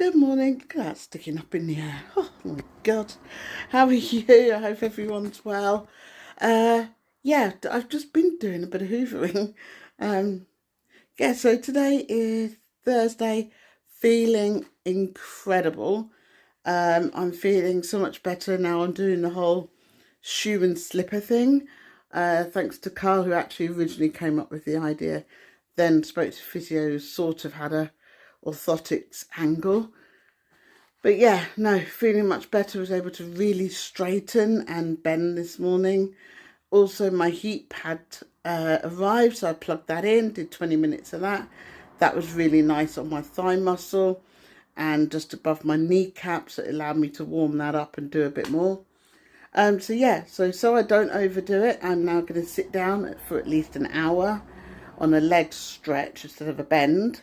Good morning. Look at that sticking up in the air. Oh my God. How are you? I hope everyone's well. Yeah, I've just been doing a bit of hoovering. Yeah, so today is Thursday. Feeling incredible. I'm feeling so much better now. I'm doing the whole shoe and slipper thing. Thanks to Carl, who actually originally came up with the idea. Then spoke to physio, sort of had a orthotics angle. But yeah, no, feeling much better. Was able to really straighten and bend this morning. Also, my heat pad arrived, so I plugged that in, did 20 minutes of that. That was really nice on my thigh muscle and just above my kneecaps. So it allowed me to warm that up and do a bit more. So yeah, so I don't overdo it, I'm now going to sit down for at least an hour on a leg stretch instead of a bend.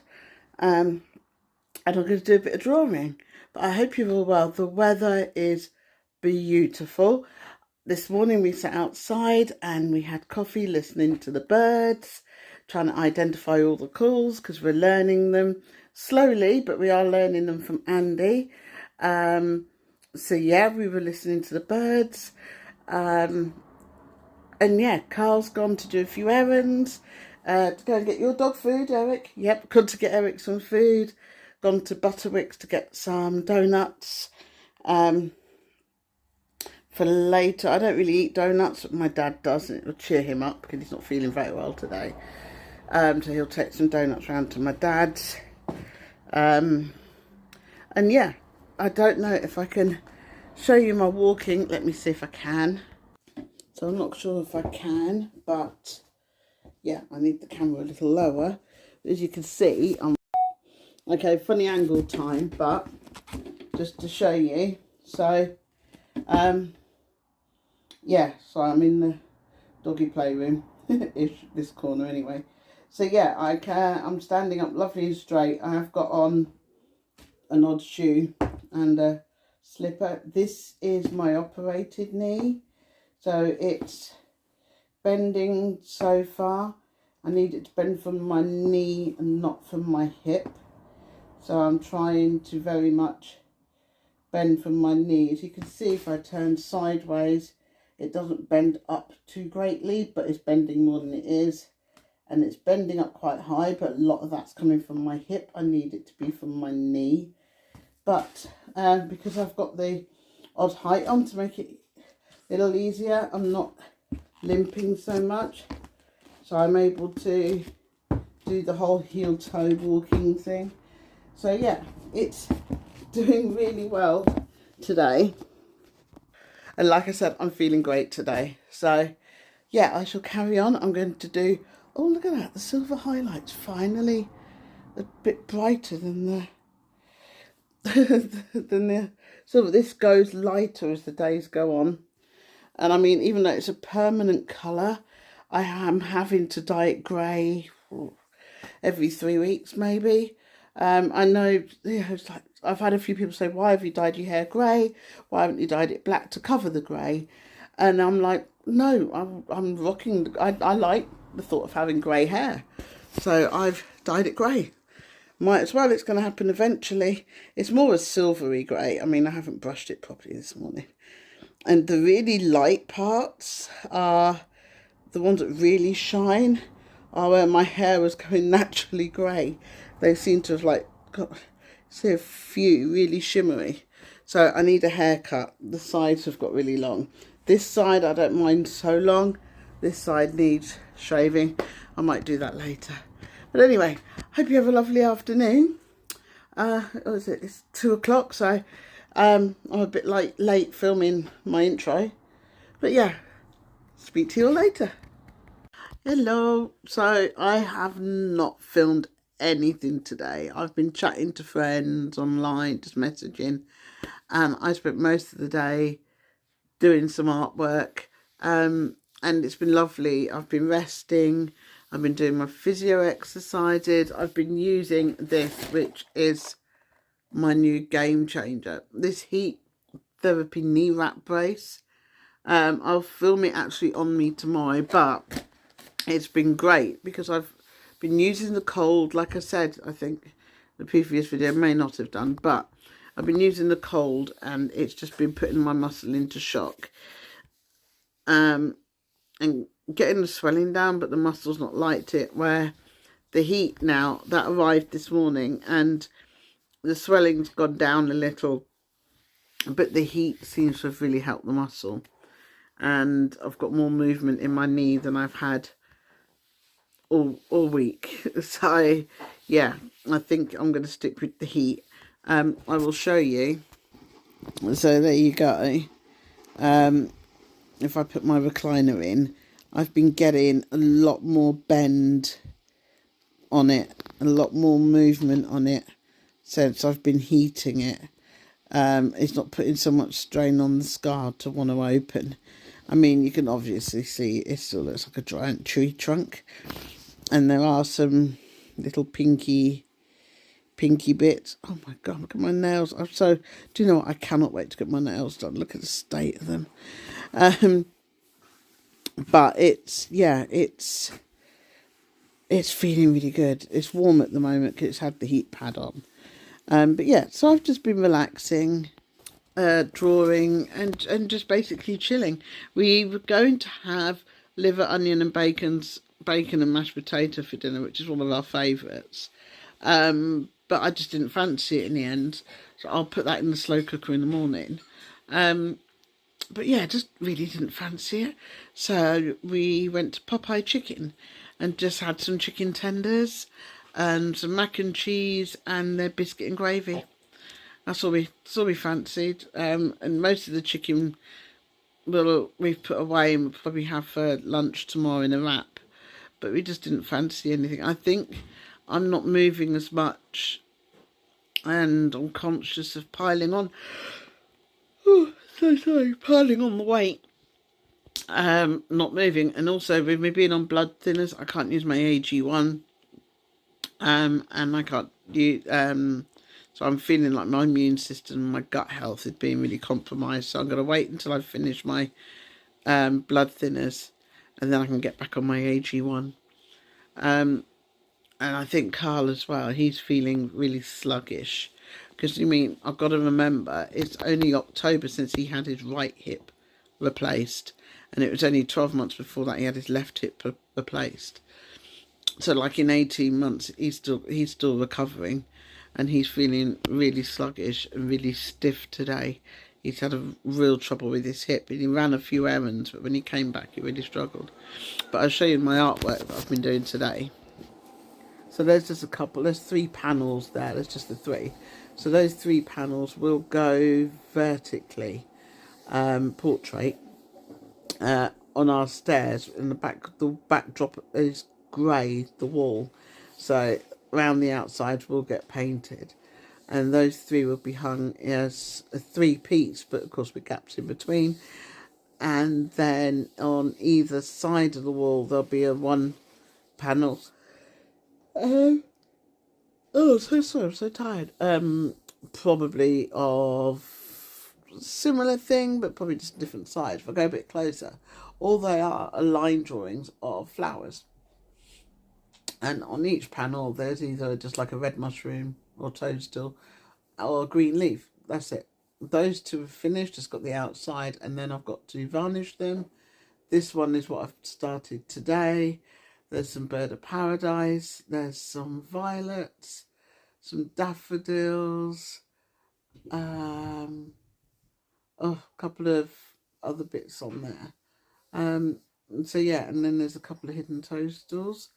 And I'm going to do a bit of drawing. But I hope you're all well. The weather is beautiful. This morning we sat outside and we had coffee, listening to the birds, trying to identify all the calls because we're learning them slowly, but we are learning them from Andy. So yeah, we were listening to the birds. And yeah, Carl's gone to do a few errands. To go and get your dog food, Eric. Yep, gone to get Eric some food. Gone to Butterwicks to get some donuts. For later, I don't really eat donuts, but my dad does, and it will cheer him up because he's not feeling very well today. So he'll take some donuts round to my dad's. And yeah, I don't know if I can show you my walking. Let me see if I can. So I'm not sure if I can, but yeah, I need the camera a little lower. As you can see, I'm okay, funny angle time, but just to show you. So yeah, so I'm in the doggy playroom ish, this corner anyway. So yeah, I'm standing up lovely and straight. I have got on an odd shoe and a slipper. This is my operated knee, so it's bending so far. I need it to bend from my knee and not from my hip. So I'm trying to very much bend from my knee. As you can see, if I turn sideways, it doesn't bend up too greatly, but it's bending more than it is. And it's bending up quite high, but a lot of that's coming from my hip. I need it to be from my knee. But because I've got the odd height on to make it a little easier, I'm not limping so much. So I'm able to do the whole heel-toe walking thing. So yeah, it's doing really well today. And like I said, I'm feeling great today. So yeah, I shall carry on. I'm going to do, oh look at that, the silver highlights finally a bit brighter than the than the silver. This goes lighter as the days go on. And I mean, even though it's a permanent colour, I am having to dye it grey every 3 weeks maybe. I know, it's like, I've had a few people say, why have you dyed your hair grey? Why haven't you dyed it black to cover the grey? And I'm like, no, I'm rocking, I like the thought of having grey hair. So I've dyed it grey. Might as well, it's going to happen eventually. It's more a silvery grey. I mean, I haven't brushed it properly this morning. And the really light parts are the ones that really shine, are where my hair was going naturally grey. They seem to have like got, see, a few really shimmery. So I need a haircut. The sides have got really long. This side I don't mind so long. This side needs shaving. I might do that later. But anyway, hope you have a lovely afternoon. What is it? It's 2 o'clock, so I'm a bit late filming my intro. But yeah, speak to you all later. Hello. So I have not filmed anything today. I've been chatting to friends online, just messaging. I spent most of the day doing some artwork. And it's been lovely. I've been resting. I've been doing my physio exercises. I've been using this, which is my new game changer. This heat therapy knee wrap brace. I'll film it actually on me tomorrow, but it's been great because I've been using the cold, like I said, I think the previous video may not have done, but I've been using the cold, and it's just been putting my muscle into shock. And getting the swelling down, but the muscle's not liked it, where the heat now, that arrived this morning, and the swelling's gone down a little, but the heat seems to have really helped the muscle. And I've got more movement in my knee than I've had all week. So yeah, I think I'm going to stick with the heat. I will show you. So there you go. If I put my recliner in, I've been getting a lot more bend on it, a lot more movement on it since I've been heating it. It's not putting so much strain on the scar to want to open. I mean, you can obviously see it still looks like a giant tree trunk, and there are some little pinky bits. Oh my god, look at my nails. Do you know what? I cannot wait to get my nails done. Look at the state of them. But it's feeling really good. It's warm at the moment because it's had the heat pad on. But yeah, so I've just been relaxing, drawing, and just basically chilling. We were going to have liver, onion and bacon and mashed potato for dinner, which is one of our favourites. But I just didn't fancy it in the end, so I'll put that in the slow cooker in the morning. But yeah, just really didn't fancy it. So we went to Popeye Chicken and just had some chicken tenders and some mac and cheese and their biscuit and gravy. That's all we fancied. And most of the chicken we've put away and we'll probably have for lunch tomorrow in a wrap. But we just didn't fancy anything. I think I'm not moving as much, and I'm conscious of piling on. Oh, so sorry, piling on the weight. Not moving, and also with me being on blood thinners, I can't use my AG1. And I can't use, so I'm feeling like my immune system and my gut health is being really compromised. So I'm going to wait until I finish my blood thinners, and then I can get back on my AG1. And I think Carl as well, he's feeling really sluggish. Because, you mean, I've got to remember, it's only October since he had his right hip replaced. And it was only 12 months before that he had his left hip replaced. So, like, in 18 months, he's still recovering. And he's feeling really sluggish and really stiff today. He's had a real trouble with his hip. And he ran a few errands, but when he came back, he really struggled. But I'll show you my artwork that I've been doing today. So there's just there's 3 panels there, there's just the 3. So those 3 panels will go vertically, portrait, on our stairs. In the backdrop is grey, the wall. So around the outside will get painted. And those 3 will be hung as a 3-piece, but of course with gaps in between. And then on either side of the wall there'll be a 1 panel. Oh, so sorry, I'm so tired. Probably of similar thing, but probably just different size. If I go a bit closer, all they are line drawings of flowers. And on each panel, there's either just like a red mushroom or toadstool or a green leaf. That's it. Those 2 are finished, just got the outside, and then I've got to varnish them. This one is what I've started today. There's some bird of paradise, there's some violets, some daffodils, a couple of other bits on there. So yeah, and then there's a couple of hidden toadstools.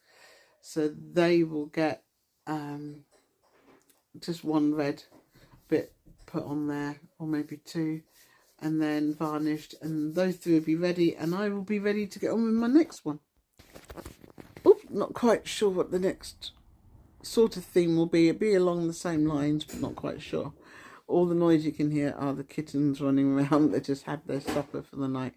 So they will get just 1 red bit put on there, or maybe 2, and then varnished, and those 3 will be ready, and I will be ready to get on with my next one. Not quite sure what the next sort of theme will be. It'll be along the same lines, but not quite sure. All the noise you can hear are the kittens running around. They just had their supper for the night.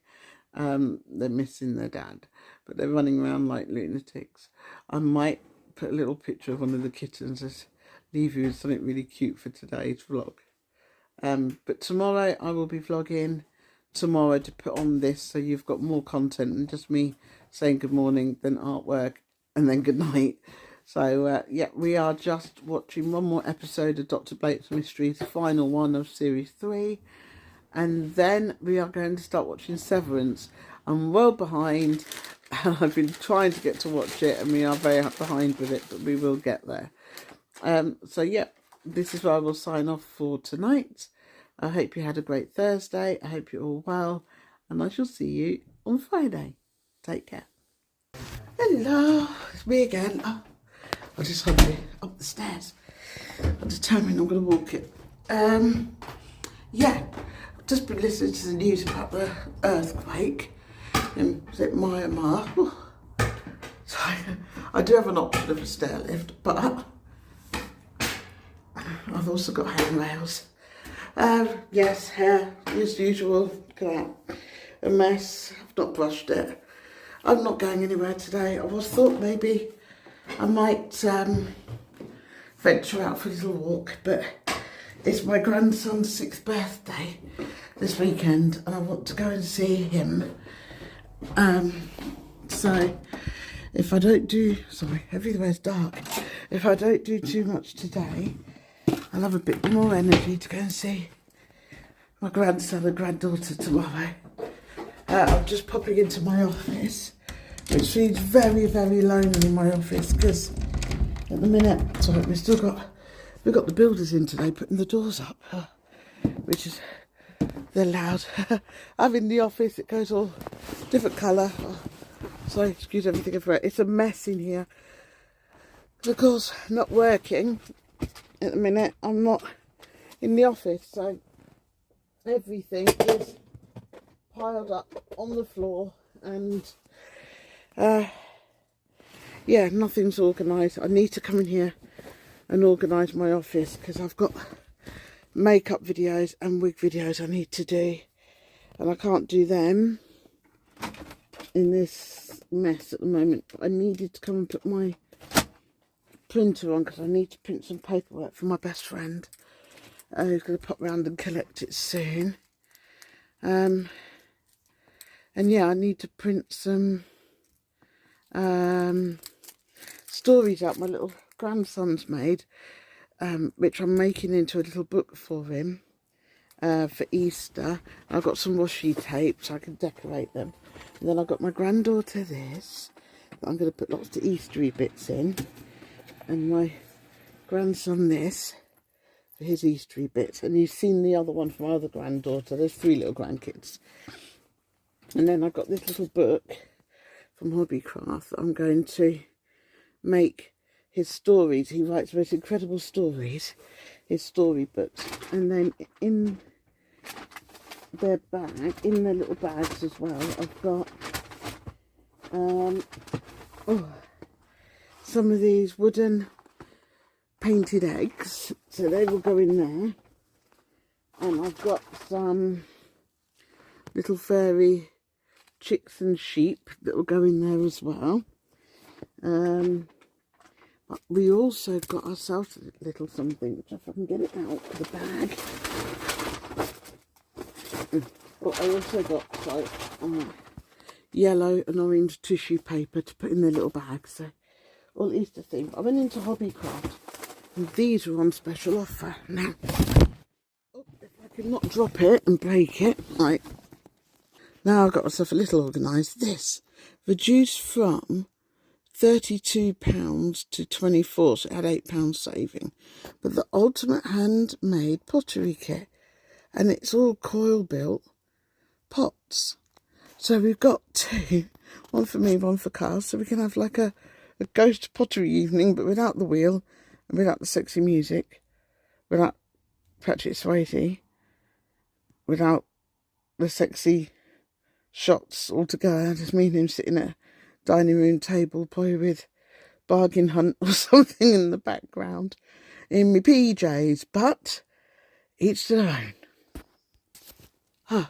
They're missing their dad, but they're running around like lunatics. I might put a little picture of one of the kittens and leave you with something really cute for today's vlog. But tomorrow I will be vlogging tomorrow to put on this, so you've got more content than just me saying good morning, then artwork, and then good night. So, yeah, we are just watching one more episode of Dr. Blake's Mysteries, the final one of Series 3. And then we are going to start watching Severance. I'm well behind, and I've been trying to get to watch it, and we are very behind with it, but we will get there. So, yeah, this is where I will sign off for tonight. I hope you had a great Thursday. I hope you're all well, and I shall see you on Friday. Take care. Hello, it's me again. Oh, I just had to up the stairs. I'm determined I'm going to walk it. Yeah, I've just been listening to the news about the earthquake in, was it Myanmar? So I do have an option of a stair lift, but I've also got handrails. Yes, hair, as usual, look at that. A mess, I've not brushed it. I'm not going anywhere today. I was thought maybe I might venture out for a little walk, but it's my grandson's 6th birthday this weekend and I want to go and see him. So if I don't do, sorry, everywhere's dark. If I don't do too much today, I'll have a bit more energy to go and see my grandson and granddaughter tomorrow. I'm just popping into my office, which feels very, very lonely in my office because at the minute, sorry, we've got the builders in today putting the doors up, which is, they're loud. I'm in the office, it goes all different colour. Oh, sorry, excuse everything over it. It's a mess in here. Of course, not working at the minute. I'm not in the office, so everything is piled up on the floor and yeah, nothing's organised. I need to come in here and organise my office because I've got makeup videos and wig videos I need to do and I can't do them in this mess at the moment. But I needed to come and put my printer on because I need to print some paperwork for my best friend who's going to pop round and collect it soon. And yeah, I need to print some stories out my little grandson's made, which I'm making into a little book for him for Easter. I've got some washi tape so I can decorate them. And then I've got my granddaughter this, that I'm going to put lots of Eastery bits in. And my grandson this, for his Eastery bits. And you've seen the other one for my other granddaughter. There's 3 little grandkids. And then I've got this little book from Hobbycraft that I'm going to make his stories. He writes most incredible stories, his storybooks. And then in their bag, in their little bags as well, I've got some of these wooden painted eggs. So they will go in there. And I've got some little fairy chicks and sheep that will go in there as well. But we also got ourselves a little something, which if I can get it out of the bag. But I also got yellow and orange tissue paper to put in their little bags. So all Easter themed. I went into Hobbycraft and these were on special offer. Now, if I can not drop it and break it, right. Now I've got myself a little organised. This reduced from £32 to 24, so it had £8 saving. But the ultimate handmade pottery kit, and it's all coil built pots. So we've got 2, one for me, one for Carl, so we can have like a ghost pottery evening, but without the wheel and without the sexy music, without Patrick Swayze, without the sexy shots altogether. Just me and him sitting at a dining room table, probably with Bargain Hunt or something in the background, in my PJs, but each to their own.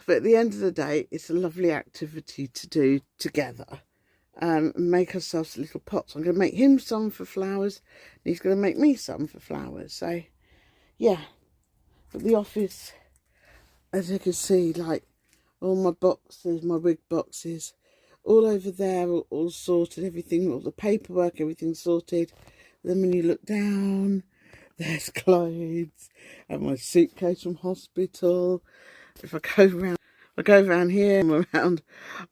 But at the end of the day, it's a lovely activity to do together. Make ourselves little pots. I'm going to make him some for flowers, and he's going to make me some for flowers. So, yeah. But the office, as you can see, like, all my boxes, my wig boxes, all over there, all sorted, everything, all the paperwork, everything sorted. Then when you look down, there's clothes and my suitcase from hospital. If I go around here and around,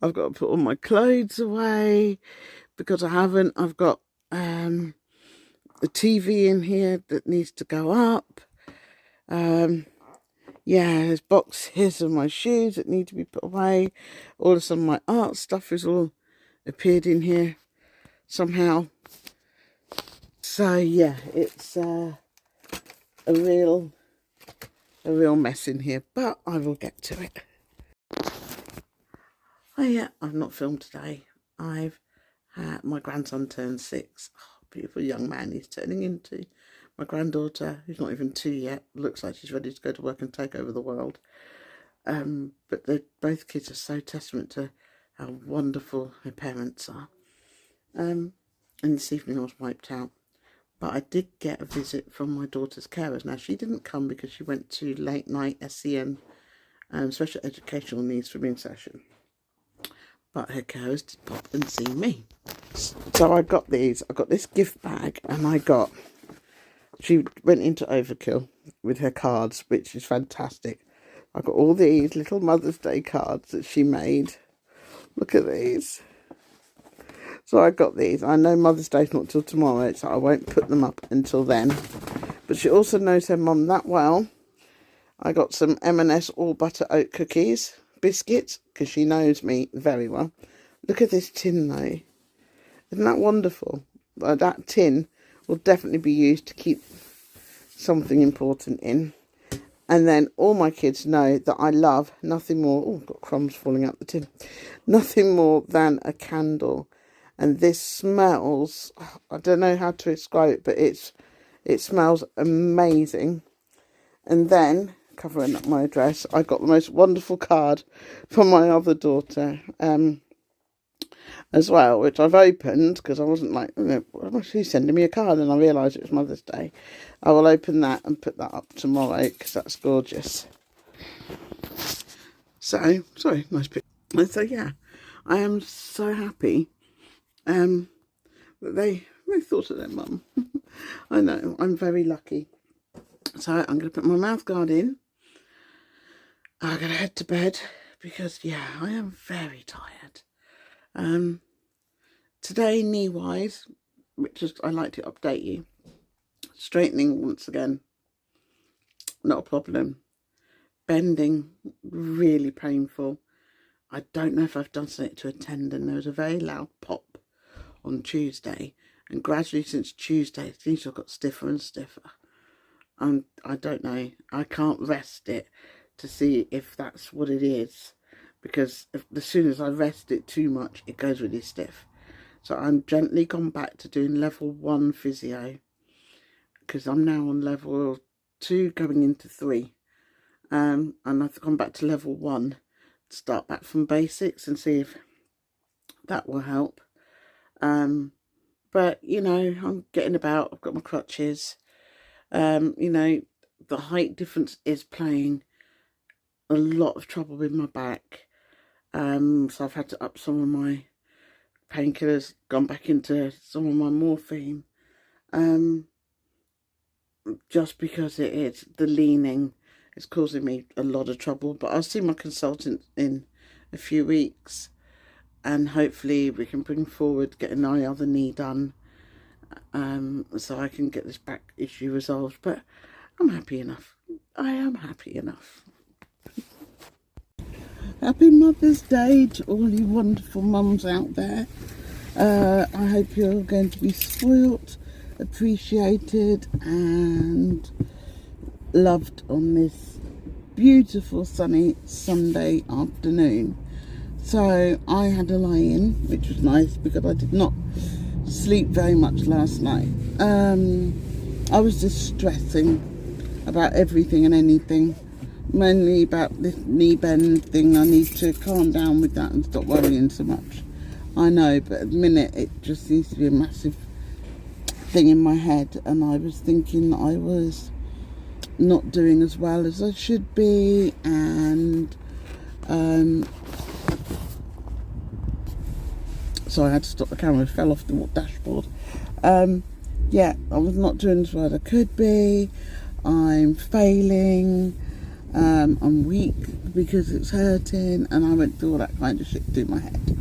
I've got to put all my clothes away because I haven't. I've got the TV in here that needs to go up. Yeah, there's boxes of my shoes that need to be put away. All of some of my art stuff is all appeared in here somehow. So yeah, it's a real mess in here, but I will get to it. Oh yeah, I've not filmed today. I've had my grandson turned 6. Oh, beautiful young man he's turning into. My granddaughter, who's not even 2 yet, looks like she's ready to go to work and take over the world. But both kids are so testament to how wonderful her parents are. And this evening I was wiped out. But I did get a visit from my daughter's carers. Now, she didn't come because she went to late night SEN, special educational needs for me session. But her carers did pop and see me. So I got these. I got this gift bag and she went into Overkill with her cards, which is fantastic. I got all these little Mother's Day cards that she made. Look at these. So I got these. I know Mother's Day's not till tomorrow, so I won't put them up until then. But she also knows her mum that well. I got some M&S all butter oat cookies, biscuits, because she knows me very well. Look at this tin though. Isn't that wonderful? That tin will definitely be used to keep something important in. And then all my kids know that I love nothing more. Oh, I've got crumbs falling out the tin. Nothing more than a candle. And this smells, I don't know how to describe it, but it smells amazing. And then, covering up my address, I got the most wonderful card from my other daughter as well, which I've opened because I wasn't like, who's sending me a card? And I realised it was Mother's Day. I will open that and put that up tomorrow because that's gorgeous. So, sorry, nice picture. So yeah, I am so happy that they thought of their mum. I know, I'm very lucky. So I'm going to put my mouth guard in. I'm going to head to bed because, yeah, I am very tired. Today, knee-wise, which is, I like to update you. Straightening once again, not a problem. Bending, really painful. I don't know if I've done something to a tendon. There was a very loud pop on Tuesday, and gradually since Tuesday it seems to have got stiffer and stiffer. I don't know, I can't rest it to see if that's what it is, because as soon as I rest it too much it goes really stiff. So I'm gently gone back to doing level 1 physio, because I'm now on level 2 going into 3, and I've gone back to level 1 to start back from basics and see if that will help. But you know, I'm getting about. I've got my crutches. You know, the height difference is playing a lot of trouble with my back. So I've had to up some of my painkillers, gone back into some of my morphine. Just because it is the leaning is causing me a lot of trouble. But I'll see my consultant in a few weeks, and hopefully we can bring forward getting my other knee done, so I can get this back issue resolved. But I'm happy enough. I am happy enough. Happy Mother's Day to all you wonderful mums out there. I hope you're going to be spoilt, appreciated and loved on this beautiful sunny Sunday afternoon. So I had a lie-in, which was nice because I did not sleep very much last night. I was just stressing about everything and anything, mainly about this knee bend thing. I need to calm down with that and stop worrying so much. I know, but at the minute it just seems to be a massive thing in my head, and I was thinking that I was not doing as well as I should be, and so I had to stop the camera. It fell off the dashboard. yeah, I was not doing as well as I could be. I'm failing. I'm weak because it's hurting, and I went through all that kind of shit through my head.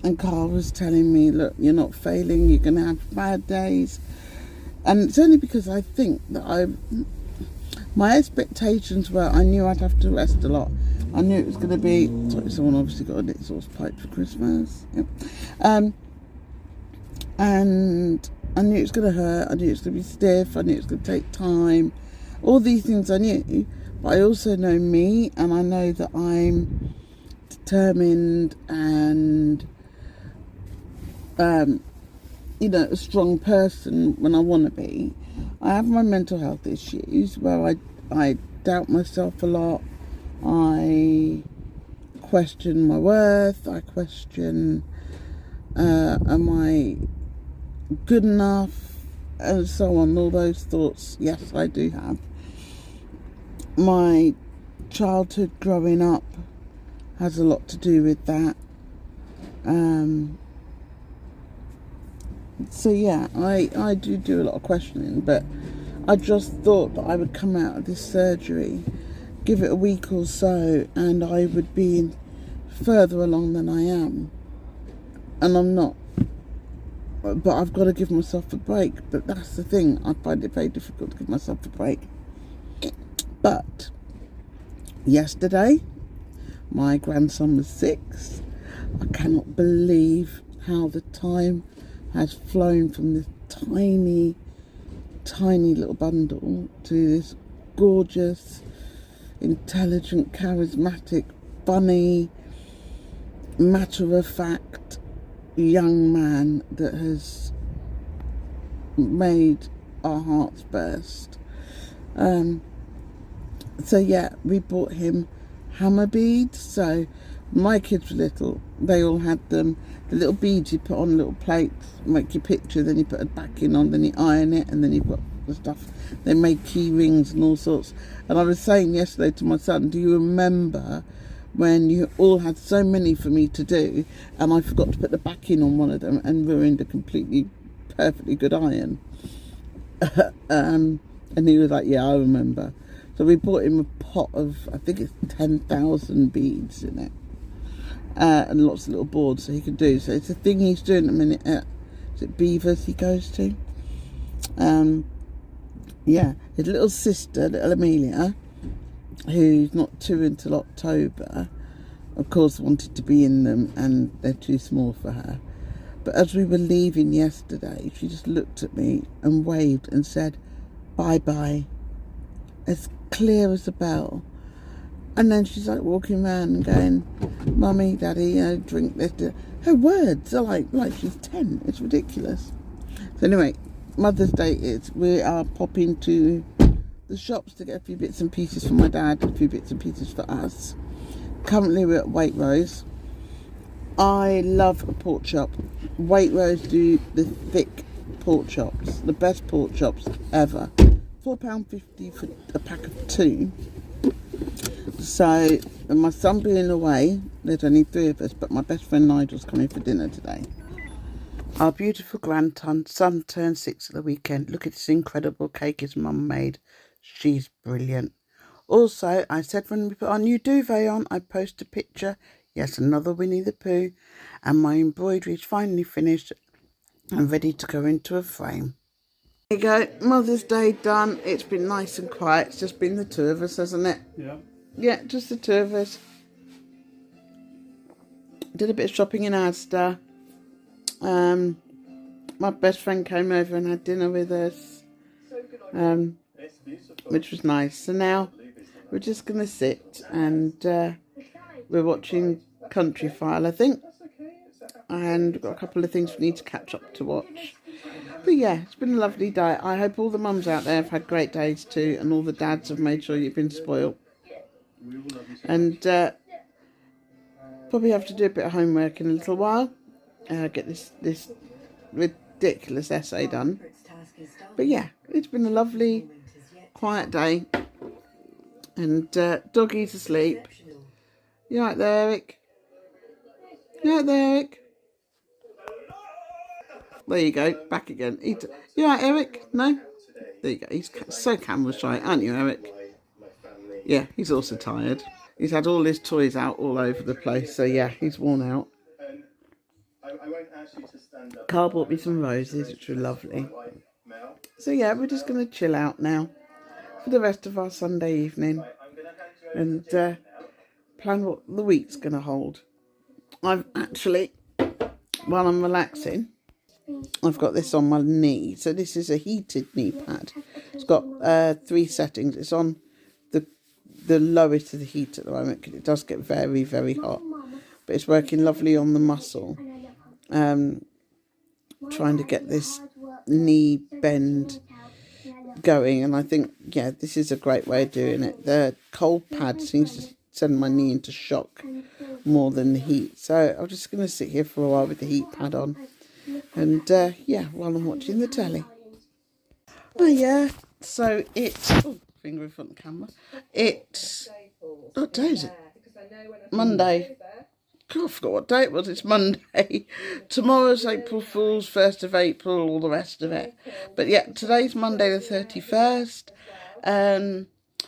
And Carl was telling me, look, you're not failing, you're going to have bad days. And it's only because I think that my expectations were, I knew I'd have to rest a lot. I knew it was going to be, sorry, someone obviously got an exhaust pipe for Christmas. Yep. And I knew it was going to hurt, I knew it was going to be stiff, I knew it was going to take time. All these things I knew, but I also know me, and I know that I'm determined and, you know, a strong person when I want to be. I have my mental health issues where I doubt myself a lot. I question my worth. I question, am I good enough? And so on. All those thoughts, yes, I do have. My childhood growing up has a lot to do with that. So yeah, I do a lot of questioning, but I just thought that I would come out of this surgery, give it a week or so, and I would be further along than I am. And I'm not. But I've got to give myself a break. But that's the thing, I find it very difficult to give myself a break. But yesterday, my grandson was 6. I cannot believe how the time has flown from this tiny little bundle to this gorgeous, intelligent, charismatic, funny, matter-of-fact young man that has made our hearts burst. So yeah, we bought him hammer beads. So my kids were little, they all had them. The little beads you put on little plates, make your picture, then you put a backing on, then you iron it, and then you've got the stuff. They made key rings and all sorts. And I was saying yesterday to my son, do you remember when you all had so many for me to do, and I forgot to put the backing on one of them and ruined a completely perfectly good iron? And he was like, yeah, I remember. So we bought him a pot of, I think it's 10,000 beads in it, and lots of little boards so he can do. So it's a thing he's doing at the minute at, is it Beavers he goes to? Yeah, his little sister, little Amelia, who's not 2 until October, of course wanted to be in them, and they're too small for her. But as we were leaving yesterday, she just looked at me and waved and said, bye-bye, as clear as a bell. And then she's like walking around and going, Mummy, Daddy, you know, drink this. Her words are like she's 10. It's ridiculous. So anyway, Mother's Day is, we are popping to the shops to get a few bits and pieces for my dad, a few bits and pieces for us. Currently we're at Waitrose. I love a pork chop. Waitrose do the thick pork chops, the best pork chops ever. £4.50 for a pack of 2. So, and my son being away, there's only 3 of us, but my best friend Nigel's coming for dinner today. Our beautiful son turned 6 at the weekend. Look at this incredible cake his mum made. She's brilliant. Also, I said when we put our new duvet on, I'd post a picture. Yes, another Winnie the Pooh. And my embroidery is finally finished and ready to go into a frame. There you go, Mother's Day done. It's been nice and quiet. It's just been the 2 of us, hasn't it? Yeah. Yeah, just the 2 of us. Did a bit of shopping in Asda. My best friend came over and had dinner with us, which was nice. So now we're just going to sit and we're watching Country File, I think. And we've got a couple of things we need to catch up to watch. But yeah, it's been a lovely day. I hope all the mums out there have had great days too, and all the dads have made sure you've been spoiled. And probably have to do a bit of homework in a little while. Get this ridiculous essay done. But yeah, it's been a lovely, quiet day. And Doggy's asleep. You right there, Eric? You right there, Eric? There you go, back again. You all right, Eric? No? There you go. He's so camera shy, aren't you, Eric? Yeah, he's also tired. He's had all his toys out all over the place, so yeah, he's worn out. Carl bought me some roses, which were lovely. So yeah, we're just going to chill out now for the rest of our Sunday evening and plan what the week's going to hold. I've actually, while I'm relaxing, I've got this on my knee. So this is a heated knee pad. It's got 3 settings. It's on the lowest of the heat at the moment because it does get very, very hot. But it's working lovely on the muscle. Trying to get this knee bend going, and I think, yeah, this is a great way of doing it. The cold pad seems to send my knee into shock more than the heat, so I'm just going to sit here for a while with the heat pad on, and yeah, while I'm watching the telly. Oh yeah, so it's finger in front of the camera. It's what day is it? Monday. God, I forgot what day it was. It's Monday. Tomorrow's April Fool's, 1st of April, all the rest of it. But yeah, today's Monday the 31st.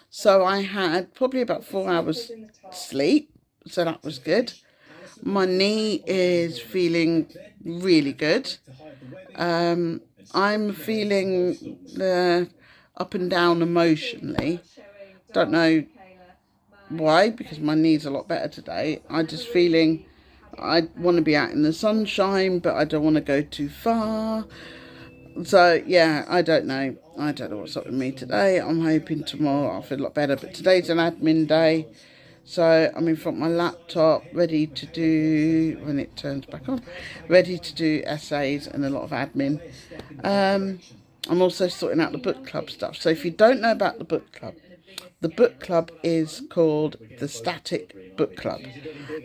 So I had probably about 4 hours sleep. So that was good. My knee is feeling really good. I'm feeling up and down emotionally. Don't know why, because my knee's a lot better today. I'm just feeling I want to be out in the sunshine, but I don't want to go too far. So yeah, I don't know what's up with me today. I'm hoping tomorrow I'll feel a lot better, but today's an admin day, so I'm in front of my laptop ready to do, when it turns back on, ready to do essays and a lot of admin. I'm also sorting out the book club stuff. So if you don't know about the book club is called the Static Book Club,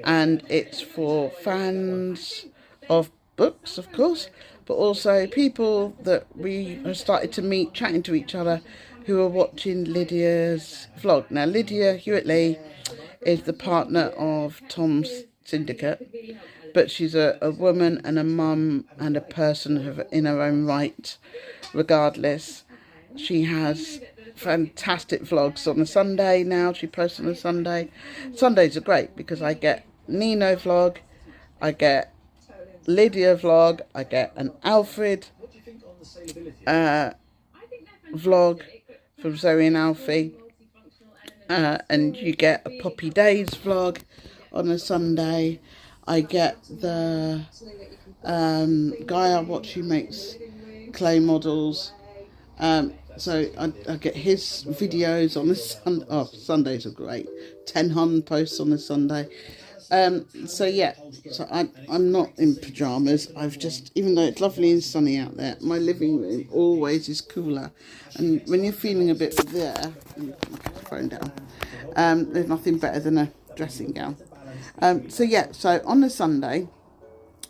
and it's for fans of books, of course, but also people that we have started to meet, chatting to each other, who are watching Lydia's vlog. Now, Lydia Hewitt-Lee is the partner of Tom's Syndicate, but she's a woman and a mum and a person in her own right, regardless. She has fantastic vlogs on a Sunday now. She posts on a Sunday. Sundays are great because I get Nino vlog, I get Lydia vlog, I get an Alfred vlog from Zoe and Alfie, and you get a Poppy Days vlog on a Sunday. I get the guy I watch who makes clay models. So I get his videos on this Sunday. Oh, Sundays are great. 10 Hun posts on a Sunday. So yeah, so I'm not in pyjamas. I've just, even though it's lovely and sunny out there, my living room always is cooler. And when you're feeling a bit there, put the phone down, there's nothing better than a dressing gown. So yeah, so on a Sunday,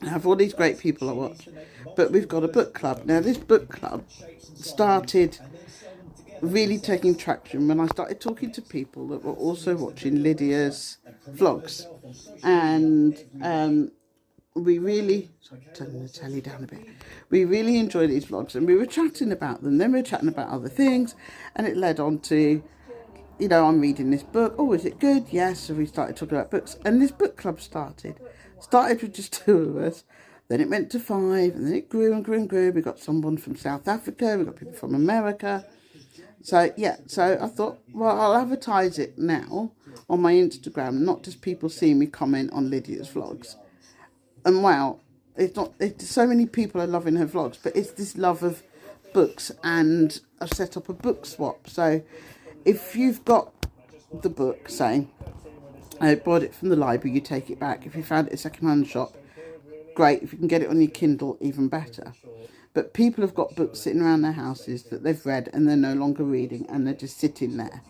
I have all these great people I watch, but we've got a book club. Now this book club started really taking traction when I started talking to people that were also watching Lydia's vlogs, and we really, turning the telly down a bit, we really enjoyed these vlogs, and we were chatting about them, then we were chatting about other things, and it led on to, you know, I'm reading this book. Oh, is it good? Yes. So we started talking about books, and this book club started with just 2 of us. Then it went to 5, and then it grew and grew and grew. We got someone from South Africa, we got people from America. So yeah, so I thought, well, I'll advertise it now on my Instagram, not just people seeing me comment on Lydia's vlogs. And wow, it's so many people are loving her vlogs, but it's this love of books, and I've set up a book swap. So if you've got the book, say, I bought it from the library, you take it back. If you found it at a second-hand shop, great. If you can get it on your Kindle, even better. But people have got books sitting around their houses that they've read and they're no longer reading, and they're just sitting there.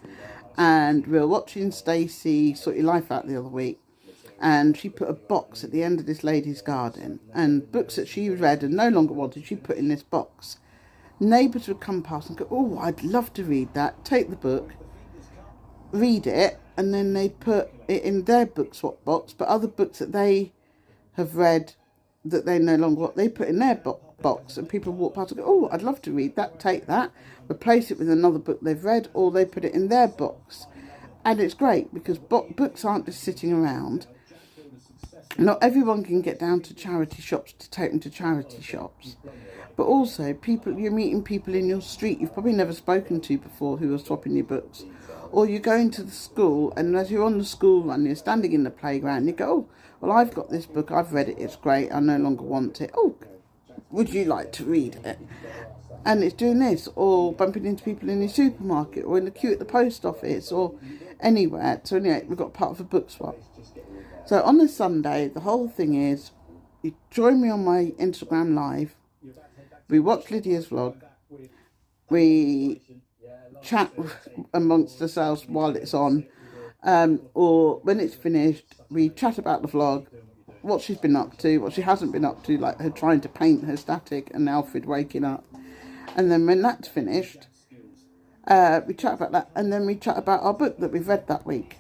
And we were watching Stacey Sort Your Life Out the other week, and she put a box at the end of this lady's garden, and books that she read and no longer wanted, she put in this box. Neighbours would come past and go, oh, I'd love to read that. Take the book, read it, and then they'd put it in their book swap box, but other books that they have read that they no longer want, they put in their box box and people walk past and go, oh, I'd love to read that, take that, replace it with another book they've read, or they put it in their box. And it's great because books aren't just sitting around. Not everyone can get down to charity shops to take them to charity shops. But also, you're meeting people in your street you've probably never spoken to before who are swapping your books. Or you're going to the school, and as you're on the school run, you're standing in the playground, you go, oh, well, I've got this book, I've read it, it's great, I no longer want it. Oh, would you like to read it? And it's doing this, or bumping into people in the supermarket, or in the queue at the post office, or anywhere. So anyway, we've got part of a book swap. So on a Sunday, the whole thing is, you join me on my Instagram live, we watch Lydia's vlog, we chat amongst ourselves while it's on, or when it's finished, we chat about the vlog, what she's been up to, what she hasn't been up to, like her trying to paint her static and Alfred waking up. And then when that's finished, we chat about that, and then we chat about our book that we've read that week.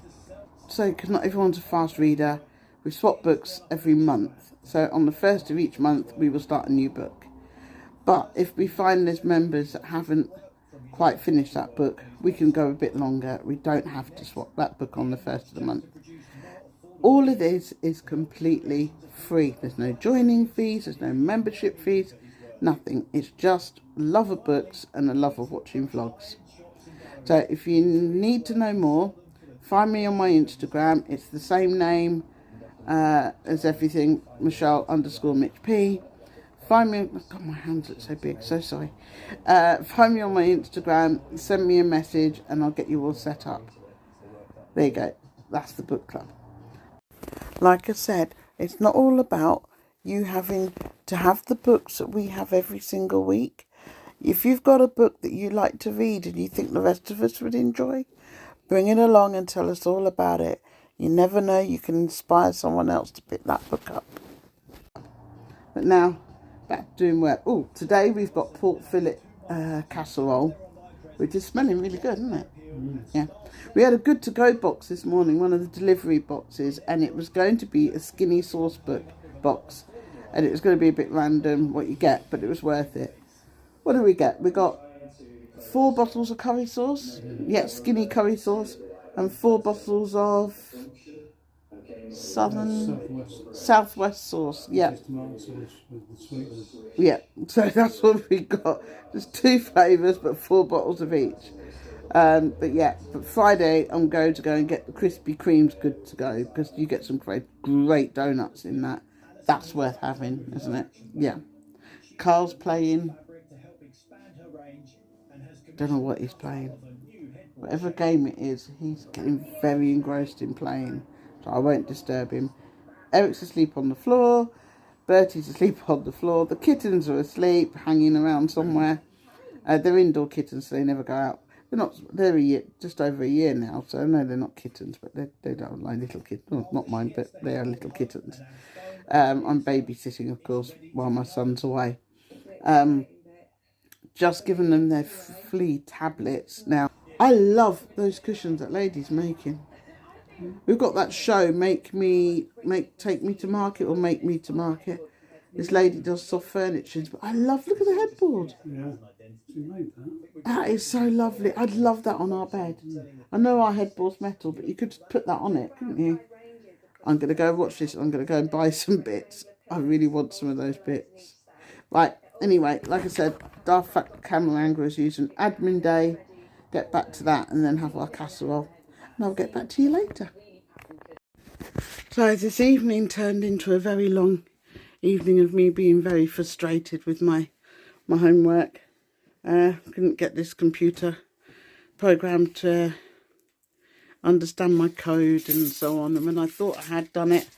So, because not everyone's a fast reader, we swap books every month. So on the first of each month, we will start a new book. But if we find there's members that haven't quite finished that book, we can go a bit longer. We don't have to swap that book on the first of the month. All of this is completely free. There's no joining fees, there's no membership fees, nothing. It's just love of books and a love of watching vlogs. So if you need to know more, find me on my Instagram. It's the same name as everything, Michelle_MitchP. Find me, oh God, my hands look so big, so sorry. Find me on my Instagram, send me a message, and I'll get you all set up. There you go. That's the book club. Like I said, it's not all about you having to have the books that we have every single week. If you've got a book that you like to read and you think the rest of us would enjoy, bring it along and tell us all about it. You never know, you can inspire someone else to pick that book up. But now, back to doing work. Oh, today we've got pork fillet casserole, which is smelling really good, isn't it? Yeah. We had a good to go box this morning, one of the delivery boxes, and it was going to be a skinny sauce box, and it was going to be a bit random what you get, but it was worth it. What do we get? We got 4 bottles of curry sauce, yeah, skinny curry sauce, and 4 bottles of Southwest sauce, yeah. Yeah, so that's what we got. There's 2 flavours, but 4 bottles of each. But yeah, but Friday I'm going to go and get the Krispy Kremes good to go, because you get some great donuts in that. That's worth having, isn't it? Yeah. Carl's playing. Don't know what he's playing. Whatever game it is, he's getting very engrossed in playing, so I won't disturb him. Eric's asleep on the floor. Bertie's asleep on the floor. The kittens are asleep, hanging around somewhere. They're indoor kittens, so they never go out. They're just over a year now, so no, they're not kittens, but they don't like little kittens. Well, not mine, but they are little kittens. I'm babysitting, of course, while my son's away. Just giving them their flea tablets now. I love those cushions that lady's making. We've got that show, Take Me to Market, or Make Me to Market. This lady does soft furniture, but I love, look at the headboard. Yeah, she made that. That is so lovely. I'd love that on our bed. I know our headboard's metal, but you could put that on it, couldn't you? I'm going to go watch this. I'm going to go and buy some bits. I really want some of those bits. Right, anyway, like I said, Daft Fat Camel Angler is using admin day. Get back to that and then have our casserole. And I'll get back to you later. So this evening turned into a very long evening of me being very frustrated with my homework. Couldn't get this computer programmed to understand my code and so on. And when I thought I had done it,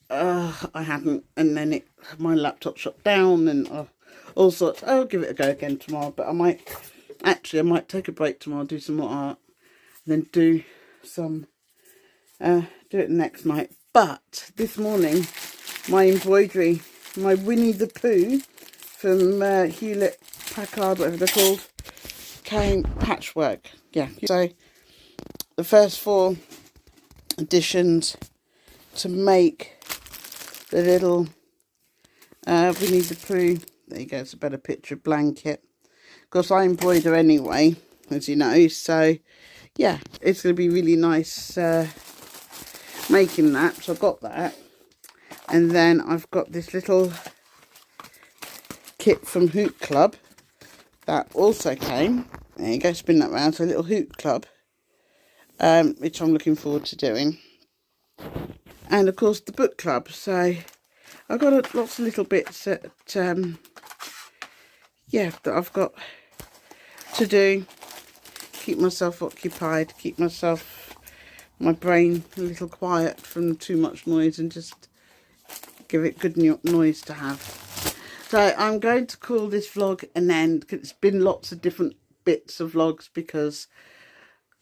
I hadn't. And then my laptop shut down and all sorts. I'll give it a go again tomorrow. But I might take a break tomorrow, do some more art, and then do it next night. But this morning, my embroidery, my Winnie the Pooh from Hewlett Packard, whatever they're called, came patchwork. Yeah, so the first 4 additions to make the little Winnie the Pooh There you go, it's a better picture of blanket. Of course, I embroider anyway, as you know, so yeah, it's going to be really nice making that. So I've got that. And then I've got this little kit from Hoot Club that also came. There you go, spin that round. So a little Hoot Club, which I'm looking forward to doing. And of course the book club. So I've got lots of little bits that, yeah, that I've got to do. Keep myself occupied, keep my brain a little quiet from too much noise, and just give it good noise to have. So I'm going to call this vlog an end, because it's been lots of different bits of vlogs, because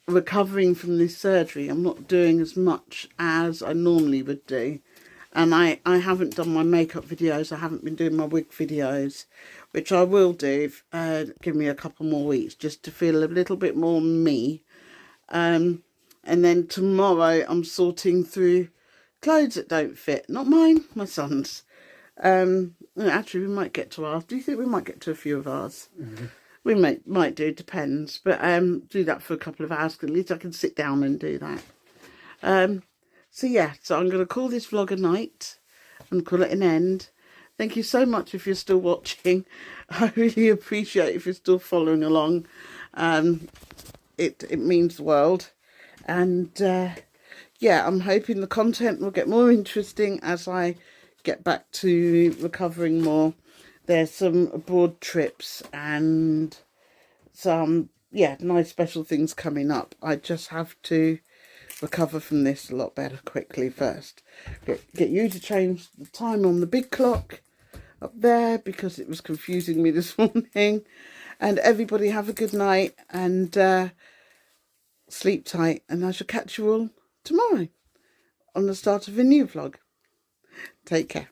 recovering from this surgery, I'm not doing as much as I normally would do. And I haven't done my makeup videos, I haven't been doing my wig videos, which I will do. Give me a couple more weeks just to feel a little bit more me. And then tomorrow I'm sorting through clothes that don't fit. Not mine, my son's. Actually, we might get to ours. Do you think we might get to a few of ours? Mm-hmm. We might do, depends. But do that for a couple of hours, because at least I can sit down and do that. So yeah, so I'm going to call this vlog a night and call it an end. Thank you so much if you're still watching. I really appreciate if you're still following along. It means the world. And yeah, I'm hoping the content will get more interesting as I get back to recovering more. There's some abroad trips and some, yeah, nice special things coming up. I just have to recover from this a lot better quickly first. Get you to change the time on the big clock up there, because it was confusing me this morning. And everybody have a good night, and sleep tight, and I shall catch you all tomorrow on the start of a new vlog. Take care.